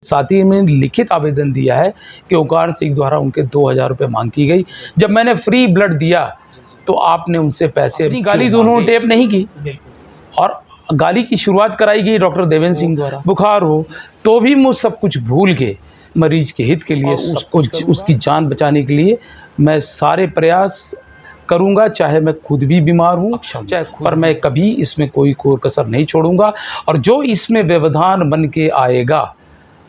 साथ ही में लिखित आवेदन दिया है कि ओंकार सिंह द्वारा उनके 2000 रुपये मांग की गई। जब मैंने फ्री ब्लड दिया तो आपने उनसे पैसे, अपनी गाली तो उन्होंने टेप नहीं की, और गाली की शुरुआत कराई गई डॉक्टर देवेंद्र सिंह द्वारा। बुखार हो तो भी मुझ सब कुछ भूल के मरीज के हित के लिए, उसकी जान बचाने के लिए मैं सारे प्रयास करूंगा, चाहे मैं खुद भी बीमार हूं, चाहे, पर मैं कभी इसमें कोई कसर नहीं छोड़ूंगा। और जो इसमें व्यवधान बन के आएगा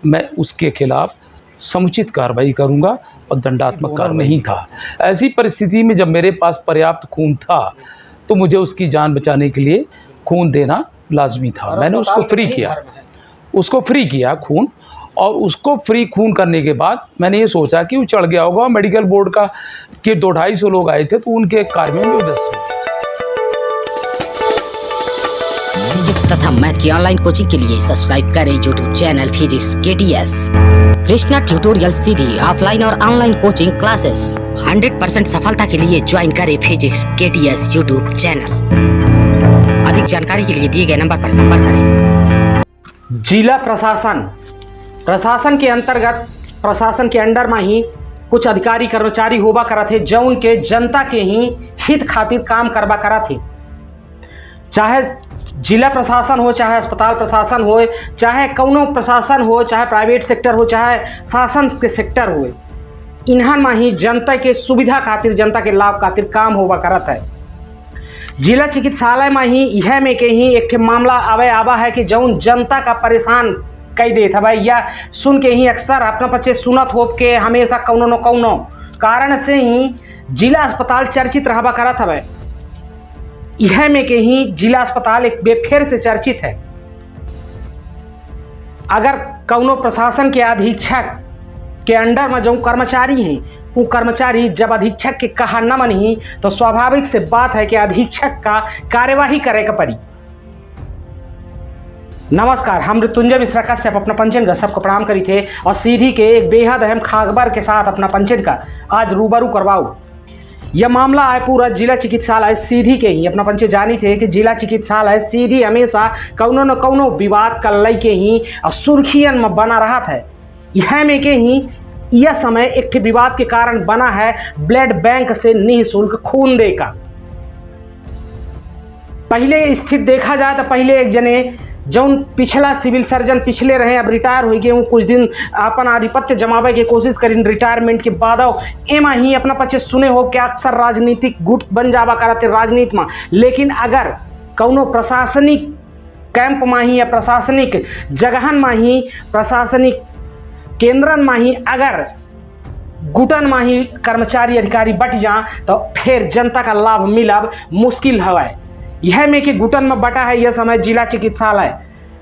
मैं उसके खिलाफ समुचित कार्रवाई करूंगा, और दंडात्मक कार्य नहीं था। ऐसी परिस्थिति में जब मेरे पास पर्याप्त खून था तो मुझे उसकी जान बचाने के लिए खून देना लाजमी था। मैंने उसको फ्री किया खून, और उसको फ्री खून करने के बाद मैंने ये सोचा कि वो चढ़ गया होगा मेडिकल बोर्ड का कि 200-250 लोग आए थे तो उनके कार्य में भी व्यस्त हो। फिजिक्स तथा मैथ की ऑनलाइन कोचिंग के लिए सब्सक्राइब करें YouTube channel physics KTS। Krishna tutorial Sidhi offline और ऑनलाइन कोचिंग क्लासेस 100% सफलता के लिए ज्वाइन करें फिजिक्स KTS यूट्यूब चैनल। अधिक जानकारी के लिए दिए गए नंबर पर संपर्क करें। जिला प्रशासन के अंतर्गत प्रशासन के अंडर में ही कुछ अधिकारी कर्मचारी होबा करा थे जो उनके जनता के ही हित खातिर काम करवा करा थे। चाहे जिला प्रशासन हो, चाहे अस्पताल प्रशासन हो, चाहे कौनो प्रशासन हो, चाहे प्राइवेट सेक्टर हो, चाहे शासन के सेक्टर हो, इन्हां में ही जनता के सुविधा खातिर, जनता के लाभ खातिर काम होबा करत है। जिला चिकित्सालय में ही यह में के ही एक मामला आवा है कि जौन जनता का परेशान कई देत है भाई, या सुन के ही अक्सर अपना बच्चे सुनत हो के हमेशा कौनो न कौनो कारण से ही जिला अस्पताल चर्चित रहबा करत है। यह में के ही जिला अस्पताल एक बेफेर से चर्चित है। अगर कौनो प्रशासन के अधीक्षक के अंडर में जो कर्मचारी हैं, वो कर्मचारी जब अधीक्षक के कहा न मानी तो स्वाभाविक से बात है कि अधीक्षक का कार्यवाही करे का पड़ी। नमस्कार, हम मृत्युंजय मिश्रा कश्यप अपना पंचन का सबको प्रणाम करी थे, और सीधी के एक बेहद अहम खबर के साथ अपना पंचन का आज रूबरू करवाओ। यह मामला है पूरा जिला चिकित्सालय सीधी के ही। अपना पंचे जानी थे कि जिला चिकित्सालय सीधी हमेशा कौनो न कौनो विवाद का लय के ही सुर्खियन में बना रहा था। यह में के ही यह समय एक विवाद के कारण बना है ब्लड बैंक से निःशुल्क खून देगा। पहले स्थिति देखा जाए तो पहले एक जने जौन पिछला सिविल सर्जन पिछले रहे, अब रिटायर हो गए, कुछ दिन अपन आधिपत्य जमावे की कोशिश करी रिटायरमेंट के बाद एमा ही अपना पचे सुने हो कि अक्सर राजनीतिक गुट बन जावा करते राजनीति में। लेकिन अगर कौनो प्रशासनिक कैंप में ही या प्रशासनिक जगहन में ही, प्रशासनिक केंद्रन में ही अगर गुटन में ही कर्मचारी अधिकारी बट जा तो फिर जनता का लाभ मिलब मुश्किल हवा। यह में कि गुटन में बटा है यह समय जिला चिकित्सालय।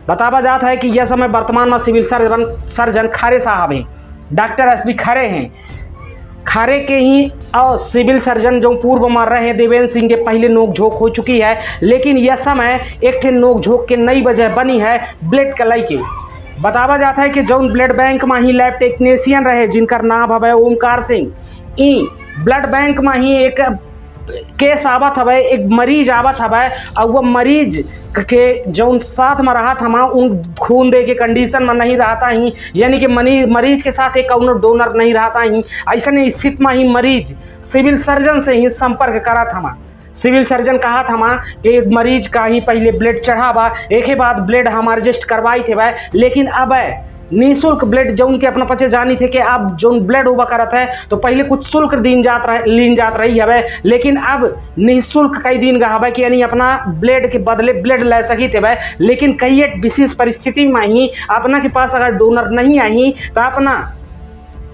बतावा जाता है कि यह समय वर्तमान में सिविल सर्जन खारे साहब हैं, डॉक्टर SP खारे हैं। खारे के ही और सिविल सर्जन जो पूर्व में रहे देवेंद्र सिंह के पहले नोक झोंक हो चुकी है। लेकिन यह समय एक नोक झोंक के नई वजह बनी है ब्लड कलाई के। बतावा जाता है कि जौन ब्लड बैंक में ही लैब टेक्नीशियन रहे जिनका नाम है ओमकार सिंह, ई ब्लड बैंक में ही एक केस आवत हवे, एक मरीज आवत हवे, और वह मरीज के जौन साथ में रहा था उन खून दे के कंडीशन में नहीं रहता ही, यानी कि मरीज के साथ एक कौनो डोनर नहीं रहता ही। ऐसा स्थिति में ही मरीज सिविल सर्जन से ही संपर्क करा था। सिविल सर्जन कहा था कि मरीज का ही पहले ब्लड चढ़ावा, एक ही बात ब्लड हम एडजस्ट करवाई थे भाई। लेकिन अब निःशुल्क ब्लड जो उनके अपना पचे जानी थे कि अब जो ब्लड हुआ करत है तो पहले कुछ शुल्क लीन जात रही है, लेकिन अब निःशुल्क कई दिन का हवा कि यानी अपना ब्लड के बदले ब्लड ले सकी थे भाई। लेकिन कई एक विशेष परिस्थिति में ही अपना के पास अगर डोनर नहीं आई तो अपना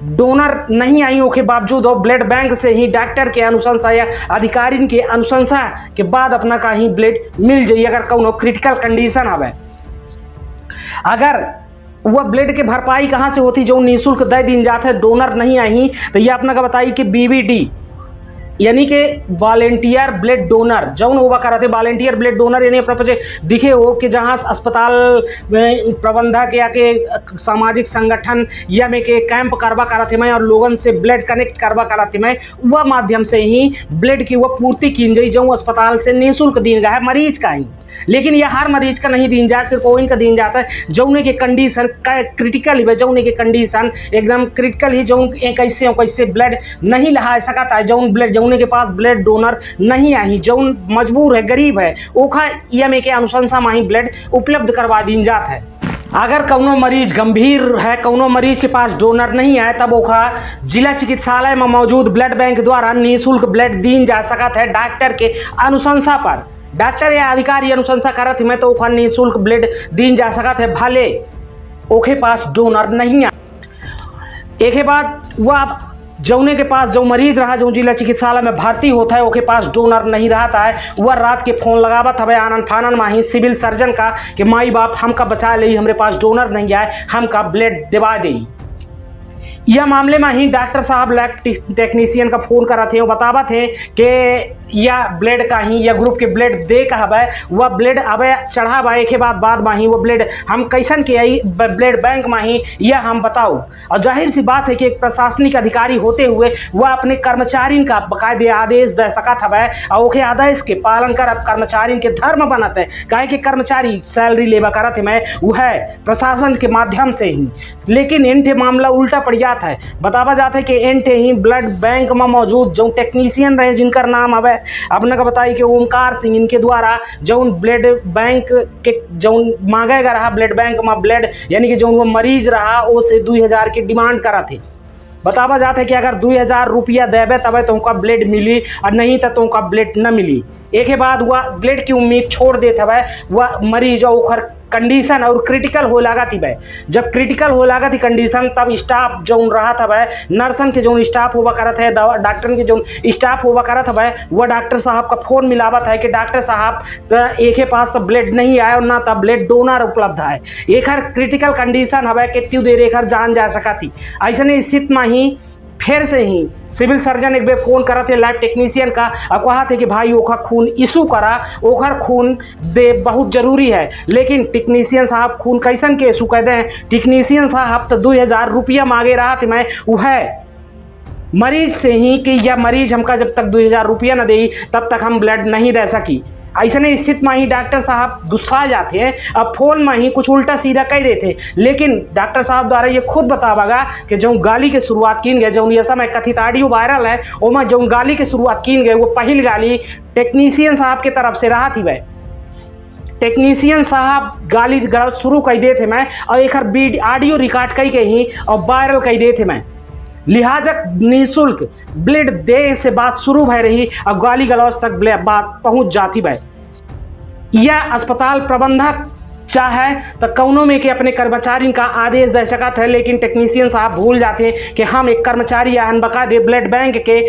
डोनर नहीं आई के बावजूद ब्लड बैंक से ही डॉक्टर के अनुशंसा या अधिकारी के अनुशंसा के बाद अपना का ही ब्लड मिल जाइए अगर कौनो क्रिटिकल कंडीशन हवे। अगर वह ब्लड के भरपाई कहाँ से होती जो निःशुल्क दे दिन जाते है, डोनर नहीं आई तो ये अपना का बताई कि BBD यानी कि वॉलेंटियर ब्लड डोनर जौन होगा करते वॉलेंटियर ब्लड डोनर यानी अपना पचे दिखे हो कि जहाँ अस्पताल में प्रबंधक या के सामाजिक संगठन या में के कैंप करवा कराते मैं और लोगन से ब्लड कनेक्ट करवा कराते मैं वह माध्यम से ही ब्लड की वह पूर्ति की जाई जो अस्पताल से निःशुल्क दी गया है मरीज का ही। लेकिन यह हर मरीज का नहीं दीन जाए, सिर्फ ओइन का दीन जाता है जौने के कंडीशन क्रिटिकल ही जौने के कंडीशन एकदम क्रिटिकल ही जौन कैसे ब्लड नहीं लहा सकता है, जौन ब्लड जौने के पास ब्लड डोनर नहीं आई, जौन मजबूर है गरीब है ओखा ईएमए के अनुशंसा में ही ब्लड उपलब्ध करवा दीन जाता है। अगर कौनो मरीज गंभीर है, कौनो मरीज के पास डोनर नहीं है, तब ओखा जिला चिकित्सालय में मौजूद ब्लड बैंक द्वारा निःशुल्क ब्लड दीन जा सकता है डॉक्टर के अनुशंसा पर। डॉक्टर या अधिकारी अनुशंसा करत में तो ओखा निःशुल्क ब्लड दीन जा सकता है भले ओखे पास डोनर नहीं है। एक बाद वह जौने के पास जो मरीज रहा जो जिला चिकित्सालय में भर्ती होता है ओके पास डोनर नहीं रहता है, वह रात के फोन लगावत हवे आनंद फानन माही सिविल सर्जन का कि माई बाप हमका बचा ले, हमरे पास डोनर नहीं आए, हमका ब्लड दिवा दे। यह मामले में ही डॉक्टर साहब लैब टेक्नीशियन का फोन करा थे, वो बतावा थे कि या ब्लड का ही या ग्रुप के ब्लड दे का हवे वह ब्लड अबे चढ़ा बा एक बाद में ही वो ब्लड हम कैसन के आई ब्लड बैंक में ही यह हम बताओ। और जाहिर सी बात है कि एक प्रशासनिक अधिकारी होते हुए वह अपने कर्मचारी का बाकायदे आदेश दे सकत हवे और ओके आदेश के पालन कर अब कर्मचारी के धर्म बनत है, काहे कि कर्मचारी सैलरी लेवा करत है मैं वह प्रशासन के माध्यम से ही। लेकिन इनके मामला उल्टा पड़ जाता है, बतावा जाता है कि इनके ही ब्लड बैंक में मौजूद जो टेक्नीशियन रहे जिनका नाम हवे अपने का बताई कि ओमकार सिंह, इनके द्वारा जौन ब्लड बैंक के जौन मांगे गया रहा ब्लड बैंक में ब्लड यानी कि जौन वो मरीज रहा वो से 2000 की डिमांड करा थे। बतावा जाता है कि अगर 2000 रुपया देवे तब तुमका ब्लड मिली और नहीं तो तुमका ब्लड न मिली। एक के बाद वह ब्लड की उम्मीद छोड़ देते हुए वह मरीज और कंडीशन और क्रिटिकल हो लगा थी भाई। जब क्रिटिकल हो लगा थी कंडीशन तब स्टाफ जो रहा था भाई, नर्सन के जो स्टाफ हुआ करा था, डॉक्टर के जो स्टाफ हुआ करा था भाई, वह डॉक्टर साहब का फोन मिलावा था कि डॉक्टर साहब एक के पास तो ब्लड नहीं आया और ना तब ब्लड डोनर उपलब्ध है, एक क्रिटिकल कंडीशन है कि त्यू देर एक जान जा सका थी। ऐसे स्थिति में ही फिर से ही सिविल सर्जन एक बार फोन करा थे लैब टेक्नीशियन का और कहा थे कि भाई ओखा खून इशू करा, ओखर खून दे बहुत जरूरी है। लेकिन टेक्नीशियन साहब खून कैसन के इशू कह दें, टेक्नीशियन साहब तो 2000 रुपया मांगे रहा थे मैं वह मरीज से ही कि यह मरीज हमका जब तक 2000 रुपया न दे तब तक हम ब्लड नहीं दे सकी। ऐसे स्थिति में ही डॉक्टर साहब गुस्सा जाते हैं, अब फोन में ही कुछ उल्टा सीधा कह देते। लेकिन डॉक्टर साहब द्वारा ये खुद बतावागा कि जो गाली के शुरुआत की गए जो ये समय कथित ऑडियो वायरल है उसमें जो गाली की शुरुआत की गए वो पहली गाली टेक्नीशियन साहब के तरफ से रहा थी। वह टेक्नीशियन साहब गाली गलौज शुरू कर दे थे मैं और एक ऑडियो रिकॉर्ड कई के ही और वायरल कर दे थे मैं, लिहाजा निःशुल्क ब्लड दे से बात शुरू भय रही और गाली गलौज तक बात पहुंच जाती भाई। यह अस्पताल प्रबंधक चाहे तो कौनों में के अपने कर्मचारी का आदेश दे सकता है, लेकिन टेक्नीशियन साहब भूल जाते हैं कि हम एक कर्मचारी या बका दे ब्लड बैंक के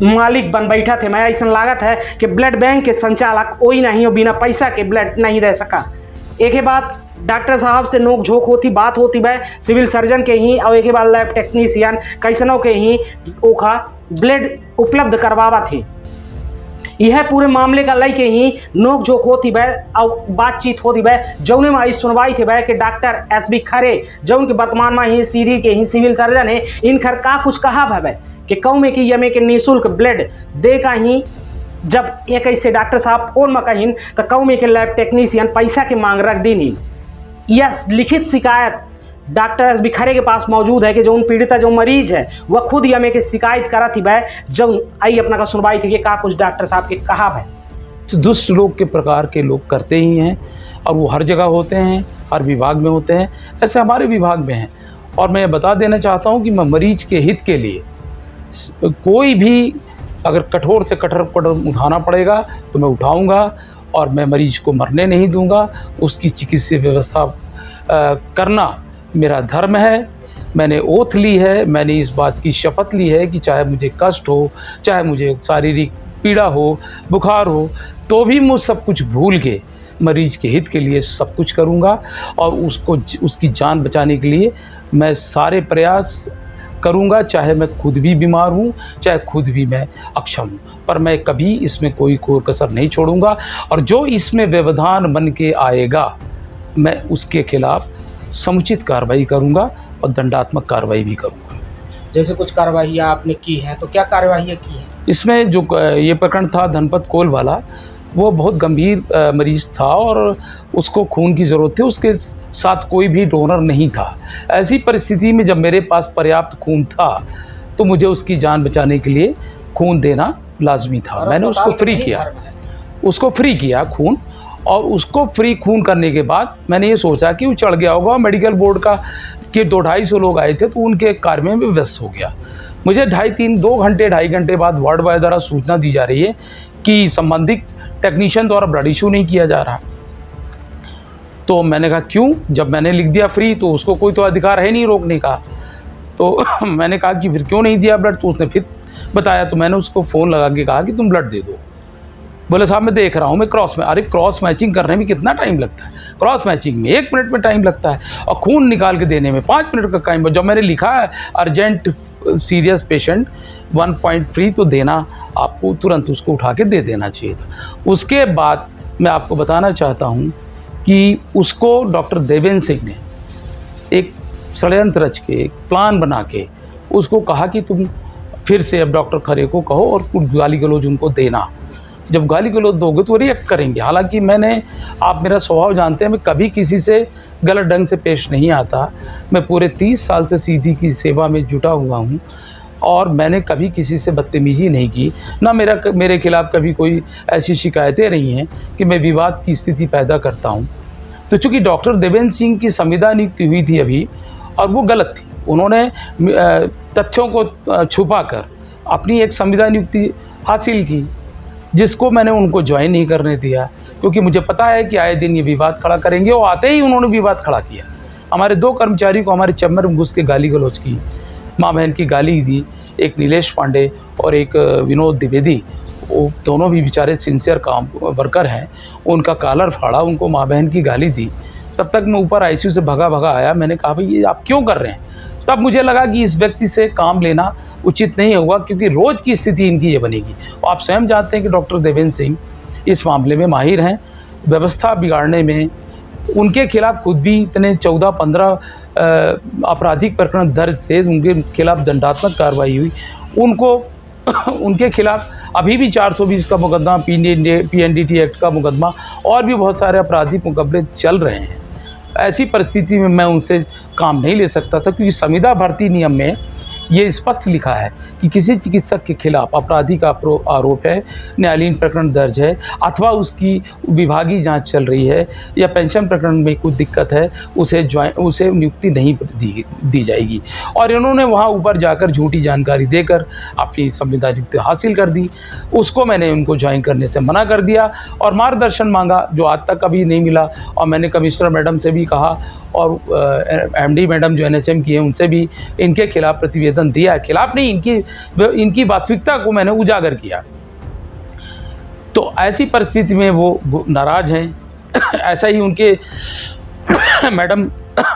मालिक बन बैठा थे। मैं ऐसा लागत है कि ब्लड बैंक के संचालक कोई नहीं हो बिना पैसा के ब्लड नहीं दे सका। एक ही बात डॉक्टर साहब से नोक झोंक होती बात होती वह सिविल सर्जन के ही और एक ही बात लैब टेक्नीशियन कैसनों के ही ओखा ब्लड उपलब्ध करवावा थे। यह पूरे मामले का लय के ही नोक झोंक होती वह और बातचीत होती वह जौने में आई सुनवाई थी वह कि डॉक्टर एसबी खरे जौन के वर्तमान में ही सीधी के ही सिविल सर्जन है इनखर का कुछ कहा भवे कि कौ में कि यमे के निःशुल्क ब्लड दे का ही जब एक ऐसे डॉक्टर साहब फोन में कहीं तो कौ में के लैब टेक्नीशियन पैसा की मांग रख दी नहीं। यह लिखित शिकायत डॉक्टर एस बी खरे के पास मौजूद है कि जो उन पीड़िता जो मरीज है वह खुद यमे के शिकायत करा थी वह जब आई अपना का सुनवाई थी कि का कुछ डॉक्टर साहब के कहा है। तो दुष्ट लोग के प्रकार के लोग करते ही हैं और वो हर जगह होते हैं, हर विभाग में होते हैं, ऐसे हमारे विभाग में हैं। और मैं बता देना चाहता हूँ कि मैं मरीज के हित के लिए कोई भी अगर कठोर से कठोर कदम उठाना पड़ेगा तो मैं उठाऊंगा और मैं मरीज को मरने नहीं दूंगा। उसकी चिकित्सीय व्यवस्था करना मेरा धर्म है। मैंने ओथ ली है, मैंने इस बात की शपथ ली है कि चाहे मुझे कष्ट हो, चाहे मुझे शारीरिक पीड़ा हो, बुखार हो, तो भी मैं सब कुछ भूल के मरीज के हित के लिए सब कुछ करूंगा और उसकी जान बचाने के लिए मैं सारे प्रयास करूँगा, चाहे मैं खुद भी बीमार हूँ, चाहे खुद भी मैं अक्षम हूँ, पर मैं कभी इसमें कोई कसर नहीं छोड़ूंगा। और जो इसमें व्यवधान बन के आएगा मैं उसके खिलाफ समुचित कार्रवाई करूँगा और दंडात्मक कार्रवाई भी करूँगा। जैसे कुछ कार्रवाइयाँ आपने की हैं, तो क्या कार्रवाइयाँ की हैं? इसमें जो ये प्रकरण था धनपत कोल वाला, वो बहुत गंभीर मरीज़ था और उसको खून की ज़रूरत थी, उसके साथ कोई भी डोनर नहीं था। ऐसी परिस्थिति में जब मेरे पास पर्याप्त खून था तो मुझे उसकी जान बचाने के लिए खून देना लाजमी था। मैंने उसको फ्री किया खून, और उसको फ्री खून करने के बाद मैंने ये सोचा कि वो चढ़ गया होगा। मेडिकल बोर्ड का के 2-250 लोग आए थे तो उनके कार्य में भी व्यस्त हो गया। मुझे 2.5 घंटे बाद वार्ड बॉय द्वारा सूचना दी जा रही है कि संबंधित टेक्नीशियन द्वारा ब्लड इशू नहीं किया जा रहा। तो मैंने कहा क्यों? जब मैंने लिख दिया फ्री तो उसको कोई तो अधिकार है नहीं रोकने का। तो मैंने कहा कि फिर क्यों नहीं दिया ब्लड? तो उसने फिर बताया, तो मैंने उसको फ़ोन लगा के कहा कि तुम ब्लड दे दो। बोले साहब मैं देख रहा हूँ, मैं अरे क्रॉस मैचिंग करने में कितना टाइम लगता है? क्रॉस मैचिंग में 1 मिनट में टाइम लगता है और खून निकाल के देने में 5 मिनट का टाइम। जब मैंने लिखा है urgent serious patient 1 point free, तो देना आपको तुरंत उसको उठा के दे देना चाहिए था। उसके बाद मैं आपको बताना चाहता हूँ कि उसको डॉक्टर देवेंद्र सिंह ने एक षड्यंत्र रच के, एक प्लान बना के उसको कहा कि तुम फिर से अब डॉक्टर खरे को कहो और कुछ गाली गलौज उनको देना। जब गाली गलौज दोगे तो रिएक्ट करेंगे। हालांकि आप मेरा स्वभाव जानते हैं, मैं कभी किसी से गलत ढंग से पेश नहीं आता। मैं पूरे 30 साल से सीधी की सेवा में जुटा हुआ हूँ और मैंने कभी किसी से बदतमीजी नहीं की, ना मेरे खिलाफ़ कभी कोई ऐसी शिकायतें रही हैं कि मैं विवाद की स्थिति पैदा करता हूँ। तो चूँकि डॉक्टर देवेंद्र सिंह की संविदा नियुक्ति हुई थी अभी, और वो गलत थी। उन्होंने तथ्यों को छुपा कर अपनी एक संविदा नियुक्ति हासिल की, जिसको मैंने उनको ज्वाइन नहीं करने दिया, क्योंकि मुझे पता है कि आए दिन ये विवाद खड़ा करेंगे। और आते ही उन्होंने विवाद खड़ा किया। हमारे 2 कर्मचारी को हमारे चैम्बर में घुस के गाली गलौज की, माँ बहन की गाली दी। एक नीलेश पांडे और एक विनोद द्विवेदी, वो दोनों भी बेचारे सिंसियर काम वर्कर हैं। उनका कॉलर फाड़ा, उनको माँ बहन की गाली दी। तब तक मैं ऊपर आईसीयू से भगा आया। मैंने कहा भाई ये आप क्यों कर रहे हैं? तब मुझे लगा कि इस व्यक्ति से काम लेना उचित नहीं होगा, क्योंकि रोज़ की स्थिति इनकी ये बनेगी। आप स्वयं जानते हैं कि डॉक्टर देवेंद्र सिंह इस मामले में माहिर हैं, व्यवस्था बिगाड़ने में। उनके खिलाफ खुद भी इतने 14-15 आपराधिक प्रकरण दर्ज थे, उनके खिलाफ दंडात्मक कार्रवाई हुई। उनके खिलाफ अभी भी 420 का मुकदमा, PNDT एक्ट का मुकदमा और भी बहुत सारे आपराधिक मुकदमे चल रहे हैं। ऐसी परिस्थिति में मैं उनसे काम नहीं ले सकता था, क्योंकि संविदा भर्ती नियम में ये स्पष्ट लिखा है कि किसी चिकित्सक के खिलाफ आपराधिक आरोप है, न्यायालयीन प्रकरण दर्ज है, अथवा उसकी विभागीय जांच चल रही है, या पेंशन प्रकरण में कोई दिक्कत है, उसे नियुक्ति नहीं दी जाएगी। और इन्होंने वहाँ ऊपर जाकर झूठी जानकारी देकर अपनी संविदा नियुक्ति हासिल कर दी। उसको मैंने उनको ज्वाइन करने से मना कर दिया और मार्गदर्शन मांगा, जो आज तक कभी नहीं मिला। और मैंने कमिश्नर मैडम से भी कहा और MD मैडम जो NHM की है उनसे भी इनके खिलाफ प्रतिवेदन दिया है। खिलाफ नहीं, इनकी वास्तविकता को मैंने उजागर किया। तो ऐसी परिस्थिति में वो नाराज़ हैं। ऐसा ही उनके मैडम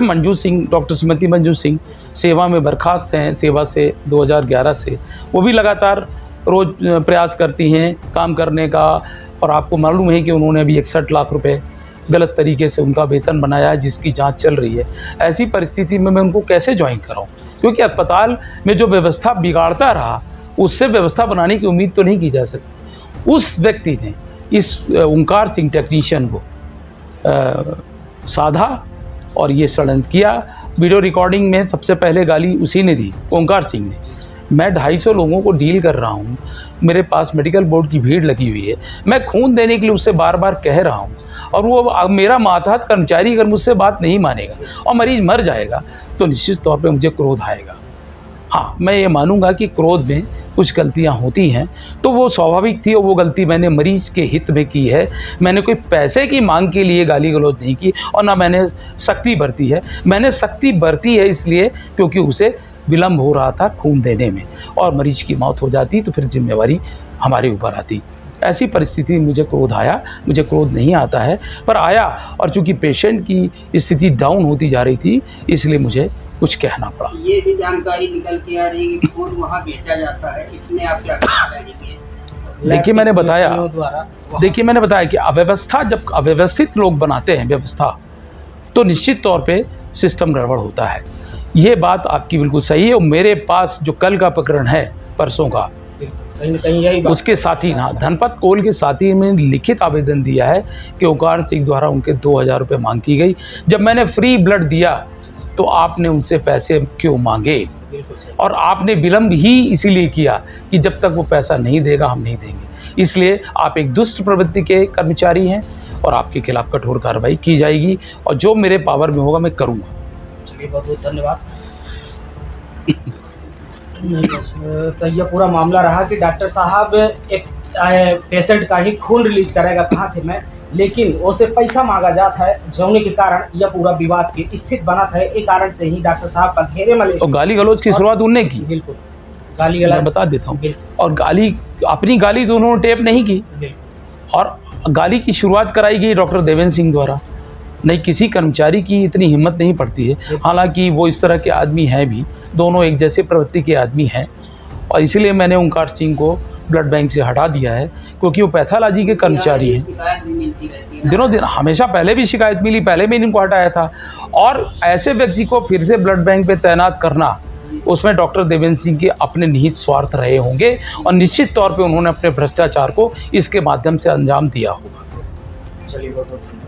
मंजू सिंह, डॉक्टर श्रीमती मंजू सिंह सेवा में बर्खास्त हैं, सेवा से 2011 से। वो भी लगातार रोज़ प्रयास करती हैं काम करने का, और आपको मालूम है कि उन्होंने अभी 61 लाख रुपए गलत तरीके से उनका वेतन बनाया है, जिसकी जांच चल रही है। ऐसी परिस्थिति में मैं उनको कैसे ज्वाइन कराऊं? क्योंकि अस्पताल में जो व्यवस्था बिगाड़ता रहा, उससे व्यवस्था बनाने की उम्मीद तो नहीं की जा सकती। उस व्यक्ति ने इस ओंकार सिंह टेक्नीशियन को साधा और ये षड्यंत्र किया। वीडियो रिकॉर्डिंग में सबसे पहले गाली उसी ने दी, ओंकार सिंह ने। मैं 250 लोगों को डील कर रहा हूँ, मेरे पास मेडिकल बोर्ड की भीड़ लगी हुई है, मैं खून देने के लिए उससे बार बार कह रहा हूँ, और वो मेरा मातहत कर्मचारी अगर मुझसे बात नहीं मानेगा और मरीज मर जाएगा तो निश्चित तौर पे मुझे क्रोध आएगा। हाँ, मैं ये मानूंगा कि क्रोध में कुछ गलतियां होती हैं, तो वो स्वाभाविक थी और वो गलती मैंने मरीज के हित में की है। मैंने कोई पैसे की मांग के लिए गाली गलौज नहीं की और ना मैंने सख्ती बरती है। मैंने सख्ती बरती है इसलिए क्योंकि उसे विलम्ब हो रहा था खून देने में, और मरीज की मौत हो जाती तो फिर जिम्मेवारी हमारे ऊपर आती। ऐसी परिस्थिति में मुझे क्रोध आया। मुझे क्रोध नहीं आता है, पर आया, और चूंकि पेशेंट की स्थिति डाउन होती जा रही थी इसलिए मुझे कुछ कहना पड़ा। ये भी जानकारी निकल के आ रही है कि खून वहाँ बेचा जाता है, इसमें आप क्या कहना चाहेंगे? देखिए मैंने बताया द्वारा देखिए मैंने बताया कि अव्यवस्था, जब अव्यवस्थित लोग बनाते हैं व्यवस्था, तो निश्चित तौर पे सिस्टम गड़बड़ होता है। ये बात आपकी बिल्कुल सही है। और मेरे पास जो कल का प्रकरण है परसों का, कहीं न कहीं यही बात उसके साथी ना धनपत कोल के साथी में लिखित आवेदन दिया है कि ओंकार सिंह द्वारा उनके 2000 रुपये मांग की गई। जब मैंने फ्री ब्लड दिया तो आपने उनसे पैसे क्यों मांगे? बिल्कुल सही। और आपने विलंब ही इसीलिए किया कि जब तक वो पैसा नहीं देगा हम नहीं देंगे। इसलिए आप एक दुष्ट प्रवृत्ति के कर्मचारी हैं और आपके खिलाफ कठोर कार्रवाई की जाएगी और जो मेरे पावर में होगा मैं करूँगा। चलिए बहुत बहुत धन्यवाद। तो यह पूरा मामला रहा कि डॉक्टर साहब एक पेशेंट का ही खून रिलीज करेगा, कहा थे मैं, लेकिन उससे पैसा मांगा जाता है, जौने के कारण यह पूरा विवाद की स्थिति बना था। एक कारण से ही डॉक्टर साहब का घेरे में और गाली गलौज की शुरुआत उनने की, बिल्कुल गाली मैं बता देता हूँ। बिल्कुल और गाली, अपनी गाली तो उन्होंने टेप नहीं की, बिल्कुल और गाली की शुरुआत कराई गई डॉक्टर देवेंद्र सिंह द्वारा। नहीं, किसी कर्मचारी की इतनी हिम्मत नहीं पड़ती है। हालांकि वो इस तरह के आदमी हैं भी, दोनों एक जैसे प्रवृत्ति के आदमी हैं, और इसीलिए मैंने ओंकार सिंह को ब्लड बैंक से हटा दिया है, क्योंकि वो पैथोलॉजी के कर्मचारी हैं। शिकायत भी मिलती रहती है। दिनों दिन हमेशा पहले भी शिकायत मिली, पहले भी इनको हटाया था। और ऐसे व्यक्ति को फिर से ब्लड बैंक पे तैनात करना, उसमें डॉक्टर देवेंद्र सिंह के अपने निहित स्वार्थ रहे होंगे और निश्चित तौर पे उन्होंने अपने भ्रष्टाचार को इसके माध्यम से अंजाम दिया होगा। चलिए बहुत बहुत धन्यवाद।